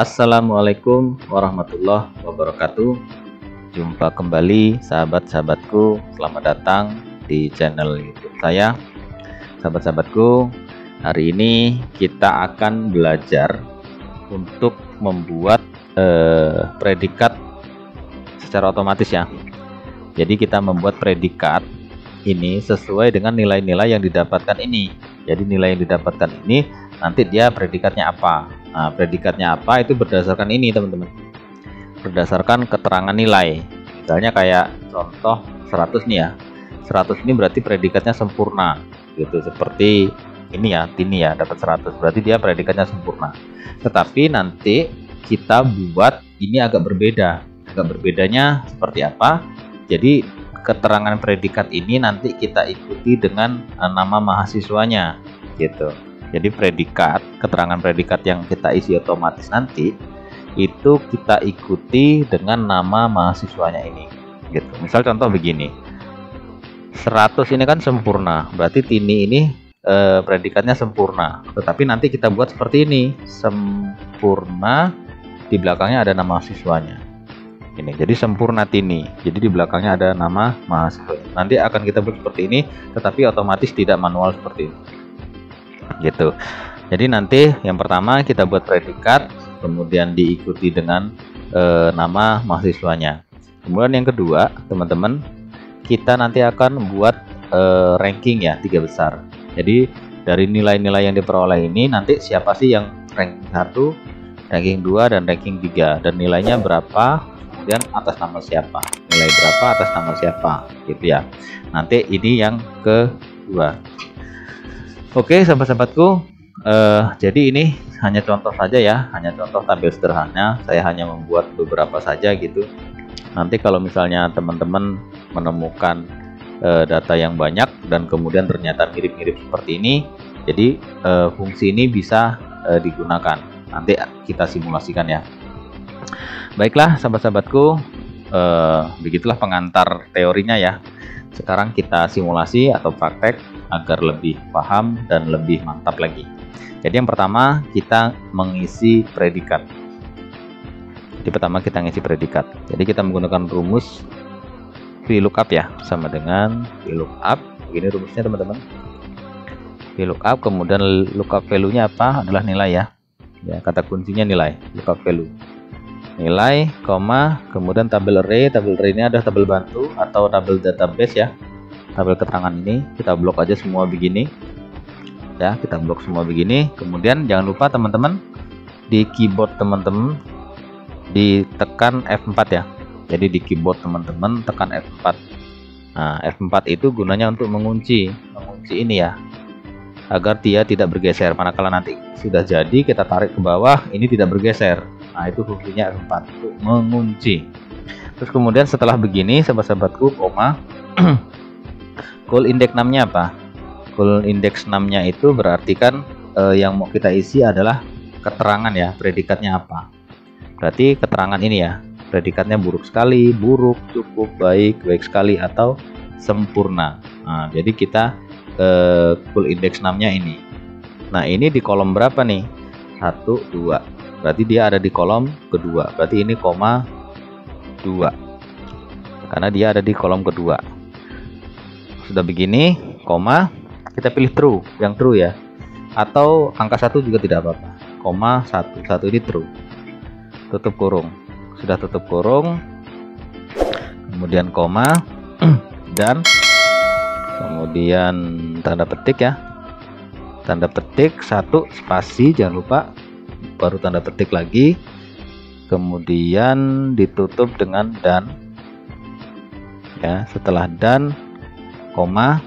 Assalamualaikum warahmatullahi wabarakatuh. Jumpa kembali sahabat-sahabatku, selamat datang di channel YouTube saya. Sahabat-sahabatku, hari ini kita akan belajar untuk membuat predikat secara otomatis ya. Jadi kita membuat predikat ini sesuai dengan nilai-nilai yang didapatkan ini. Jadi nilai yang didapatkan ini nanti dia predikatnya apa. Nah, predikatnya apa itu berdasarkan ini teman-teman, berdasarkan keterangan nilai. Misalnya kayak contoh 100 nih ya, 100 ini berarti predikatnya sempurna gitu, seperti ini ya, Tini ya dapat 100 berarti dia predikatnya sempurna. Tetapi nanti kita buat ini agak berbeda. Agak berbedanya seperti apa? Jadi keterangan predikat ini nanti kita ikuti dengan nama mahasiswanya gitu. Jadi keterangan predikat yang kita isi otomatis nanti itu kita ikuti dengan nama mahasiswanya ini gitu. Misal contoh begini, 100 ini kan sempurna, berarti Tini ini predikatnya sempurna. Tetapi nanti kita buat seperti ini, sempurna di belakangnya ada nama mahasiswanya ini. Jadi sempurna Tini, jadi di belakangnya ada nama mahasiswa. Nanti akan kita buat seperti ini, tetapi otomatis tidak manual seperti ini gitu. Jadi nanti yang pertama kita buat predikat, kemudian diikuti dengan nama mahasiswanya. Kemudian yang kedua teman-teman, kita nanti akan buat ranking ya, 3 besar. Jadi dari nilai-nilai yang diperoleh ini nanti siapa sih yang ranking 1, ranking 2 dan ranking 3, dan nilainya berapa, kemudian atas nama siapa, nilai berapa atas nama siapa gitu ya. Nanti ini yang kedua. Oke sahabat-sahabatku, jadi ini hanya contoh saja ya, hanya contoh tabel sederhana. Saya hanya membuat beberapa saja gitu. Nanti kalau misalnya teman-teman menemukan data yang banyak dan kemudian ternyata mirip-mirip seperti ini, jadi fungsi ini bisa digunakan. Nanti kita simulasikan ya. Baiklah sahabat-sahabatku, begitulah pengantar teorinya ya. Sekarang kita simulasi atau praktek agar lebih paham dan lebih mantap lagi. Jadi yang pertama kita mengisi predikat. Jadi pertama kita ngisi predikat. Jadi kita menggunakan rumus VLOOKUP ya, sama dengan VLOOKUP. Begini rumusnya teman-teman. VLOOKUP, kemudian lookup value-nya apa? Adalah nilai ya. Ya, kata kuncinya nilai, lookup value. Nilai, koma, kemudian tabel array. Tabel array ini adalah tabel bantu atau tabel database ya. Tabel keterangan ini kita blok aja semua begini ya, kita blok semua begini. Kemudian jangan lupa teman-teman, di keyboard teman-teman ditekan F4 ya. Jadi di keyboard teman-teman tekan F4. Nah, F4 itu gunanya untuk mengunci ini ya, agar dia tidak bergeser. Manakala nanti sudah jadi kita tarik ke bawah, ini tidak bergeser. Nah, itu fungsinya F4 untuk mengunci. Terus kemudian setelah begini sahabat-sahabatku, koma, goal index 6-nya apa? Goal index 6-nya itu berarti kan yang mau kita isi adalah keterangan ya, predikatnya apa. Berarti keterangan ini ya, predikatnya buruk sekali, buruk, cukup, baik, baik sekali, atau sempurna. Nah, jadi kita goal index 6-nya ini. Nah, ini di kolom berapa nih? 1, 2. Berarti dia ada di kolom kedua. Berarti ini koma 2. Karena dia ada di kolom kedua. Sudah begini, koma, kita pilih true, yang true ya. Atau angka 1 juga tidak apa-apa. Koma 1. 1 ini true. Tutup kurung. Sudah tutup kurung. Kemudian koma dan kemudian tanda petik ya. Tanda petik 1 spasi, jangan lupa, baru tanda petik lagi, kemudian ditutup dengan dan ya. Setelah dan koma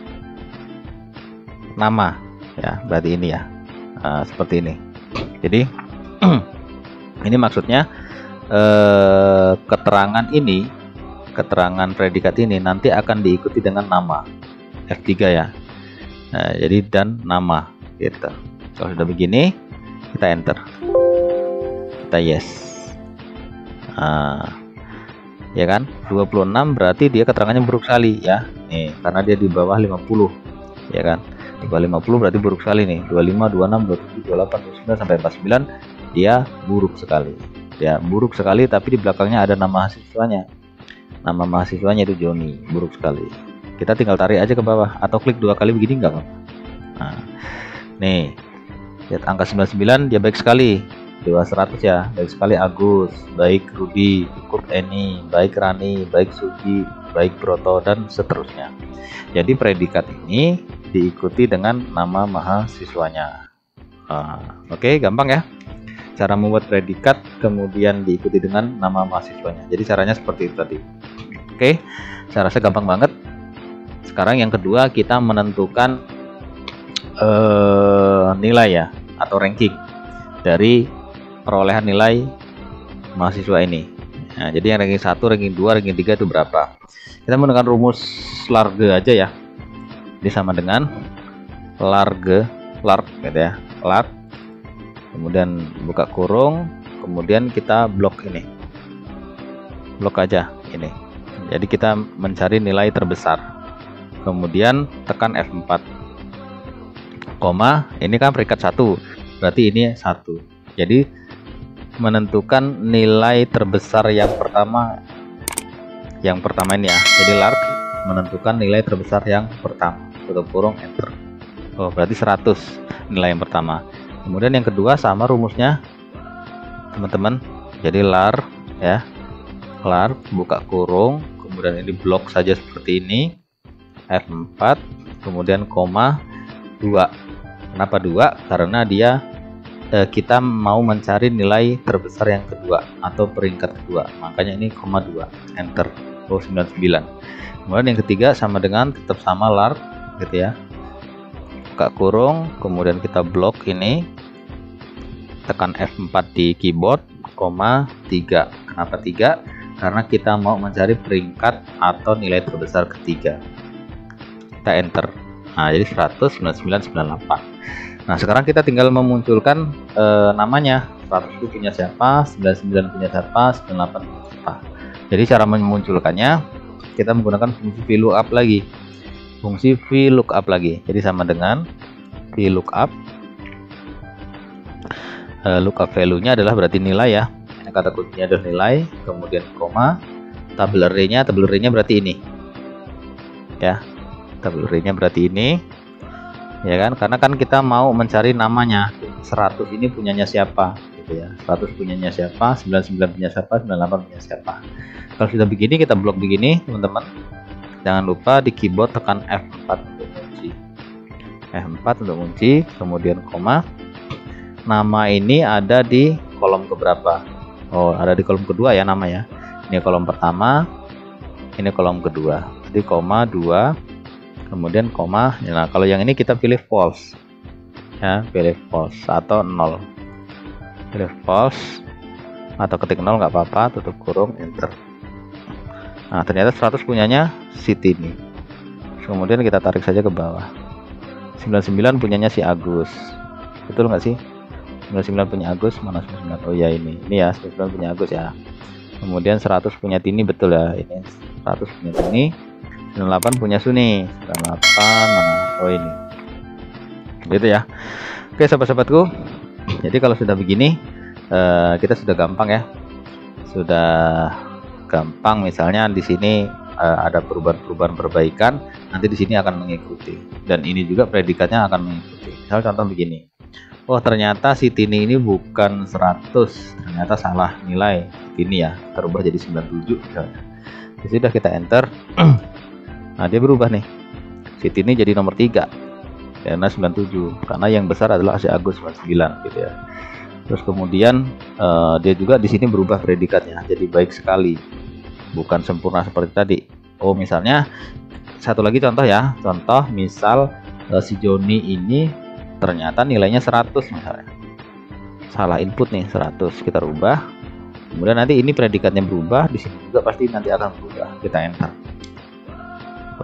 nama ya, berarti ini ya. Nah, seperti ini. Jadi ini maksudnya keterangan ini, keterangan predikat ini nanti akan diikuti dengan nama, F3 ya. Nah, jadi dan nama gitu. Kalau sudah begini kita enter, kita yes. Nah, ya kan, 26 berarti dia keterangannya buruk sekali ya nih, karena dia di bawah 50 ya kan. Di bawah 50 berarti buruk sekali nih. 25, 26, 27, 28, 29 sampai 49 dia buruk sekali. Ya, buruk sekali, tapi di belakangnya ada nama mahasiswanya. Nama mahasiswanya itu Joni, buruk sekali. Kita tinggal tarik aja ke bawah atau klik 2 kali begini enggak, Bang? Nah, nih. Lihat angka 99 dia baik sekali. Di bawah 100 ya, baik sekali Agus, baik Rudi, cukup Eni, baik Rani, baik Sugi, baik Broto, dan seterusnya. Jadi predikat ini diikuti dengan nama mahasiswanya. Oke, gampang ya cara membuat predikat kemudian diikuti dengan nama mahasiswanya. Jadi caranya seperti itu tadi. Oke, saya rasa gampang banget. Sekarang yang kedua, kita menentukan nilai ya, atau ranking dari perolehan nilai mahasiswa ini. Nah, jadi yang ranking 1, ranking 2, ranking 3 itu berapa? Kita menggunakan rumus Large aja ya. Ini sama dengan large gitu ya, large, kemudian buka kurung, kemudian kita blok ini, blok aja ini. Jadi kita mencari nilai terbesar, kemudian tekan F4, koma, ini kan peringkat 1, berarti ini 1. Jadi menentukan nilai terbesar yang pertama ini ya. Jadi large menentukan nilai terbesar yang pertama, tutup kurung, enter. Oh, berarti 100 nilai yang pertama. Kemudian yang kedua sama rumusnya teman-teman. Jadi lar ya, lar buka kurung, kemudian ini blok saja seperti ini, F4, kemudian koma 2. Kenapa 2? Karena dia kita mau mencari nilai terbesar yang kedua atau peringkat kedua, makanya ini koma 2, enter. Oh, 99. Kemudian yang ketiga sama dengan tetap sama lar gitu ya, buka kurung, kemudian kita blok ini, tekan F4 di keyboard, koma 3. Kenapa 3? Karena kita mau mencari peringkat atau nilai terbesar ketiga. Kita enter. Nah, jadi 100, 99, 98. Nah, sekarang kita tinggal memunculkan namanya. 100 itu punya siapa, 99 punya siapa, 98 punya siapa. Jadi cara memunculkannya kita menggunakan fungsi VLOOKUP lagi. Fungsi VLOOKUP lagi. Jadi sama dengan VLOOKUP. Lookup value-nya adalah berarti nilai ya. Ini kata kuncinya adalah nilai, kemudian koma, tabel array-nya berarti ini. Ya. Tabel array-nya berarti ini. Ya kan? Karena kan kita mau mencari namanya. 100 ini punyanya siapa gitu ya. 100 punyanya siapa, 99 punya siapa, 98 punya siapa. Kalau sudah begini kita blok begini, teman-teman. Jangan lupa di keyboard tekan F4 untuk kunci. F4 untuk kunci, kemudian koma. Nama ini ada di kolom keberapa? Oh, ada di kolom kedua ya namanya. Ini kolom pertama, ini kolom kedua. Jadi koma 2, kemudian koma. Nah, kalau yang ini kita pilih false. Ya, pilih false atau 0. Pilih false atau ketik 0 nggak apa-apa, tutup kurung, enter. Nah, ternyata 100 punyanya Siti ini. Kemudian kita tarik saja ke bawah. 99 punyanya si Agus. Betul nggak sih? 99 punya Agus, mana 99? Oh ya ini ya, 99 punya Agus ya. Kemudian 100 punya Tini, betul ya. Ini 100 punya Tini. 98 punya Suni. 98 mana? Oh ini. Gitu ya. Oke, sahabat-sahabatku. Jadi kalau sudah begini, kita sudah gampang ya. Sudah gampang, misalnya di sini ada perubahan-perubahan perbaikan, nanti di sini akan mengikuti, dan ini juga predikatnya akan mengikuti. Misal contoh begini, oh ternyata si Tini ini bukan 100, ternyata salah nilai ini ya, terubah jadi 97 misalnya. Sudah kita enter. Nah, dia berubah nih, si Tini jadi nomor 3 karena 97, karena yang besar adalah si Agus 99 gitu ya. Terus kemudian dia juga di sini berubah predikatnya jadi baik sekali, bukan sempurna seperti tadi. Oh, misalnya satu lagi contoh ya, contoh misal si Joni ini ternyata nilainya 100 misalnya, salah input nih 100, kita rubah. Kemudian nanti ini predikatnya berubah, di sini juga pasti nanti akan berubah, kita enter.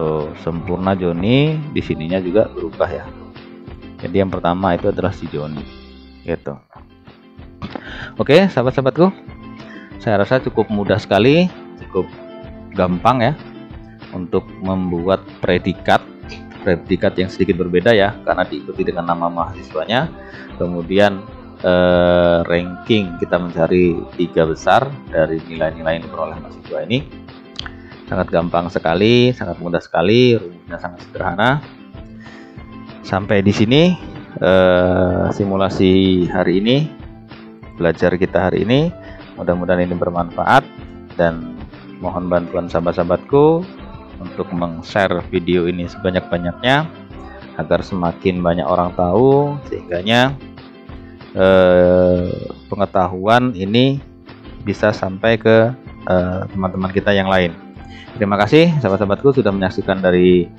Oh, sempurna Joni, di sininya juga berubah ya. Jadi yang pertama itu adalah si Joni gitu. Oke, sahabat-sahabatku, saya rasa cukup mudah sekali, cukup gampang ya untuk membuat predikat predikat yang sedikit berbeda ya, karena diikuti dengan nama mahasiswanya. Kemudian ranking, kita mencari 3 besar dari nilai-nilai yang diperoleh mahasiswa ini. Sangat gampang sekali, sangat mudah sekali, rumusnya sangat sederhana. Sampai di sini simulasi hari ini, belajar kita hari ini. Mudah-mudahan ini bermanfaat, dan mohon bantuan sahabat-sahabatku untuk meng-share video ini sebanyak-banyaknya agar semakin banyak orang tahu, sehingganya pengetahuan ini bisa sampai ke teman-teman kita yang lain. Terima kasih sahabat-sahabatku sudah menyaksikan dari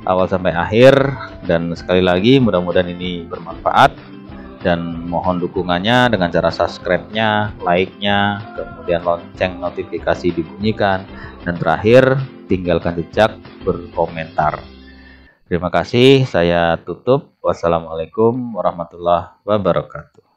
awal sampai akhir, dan sekali lagi mudah-mudahan ini bermanfaat, dan mohon dukungannya dengan cara subscribe-nya, like-nya, kemudian lonceng notifikasi dibunyikan, dan terakhir tinggalkan jejak berkomentar. Terima kasih, saya tutup. Wassalamualaikum warahmatullahi wabarakatuh.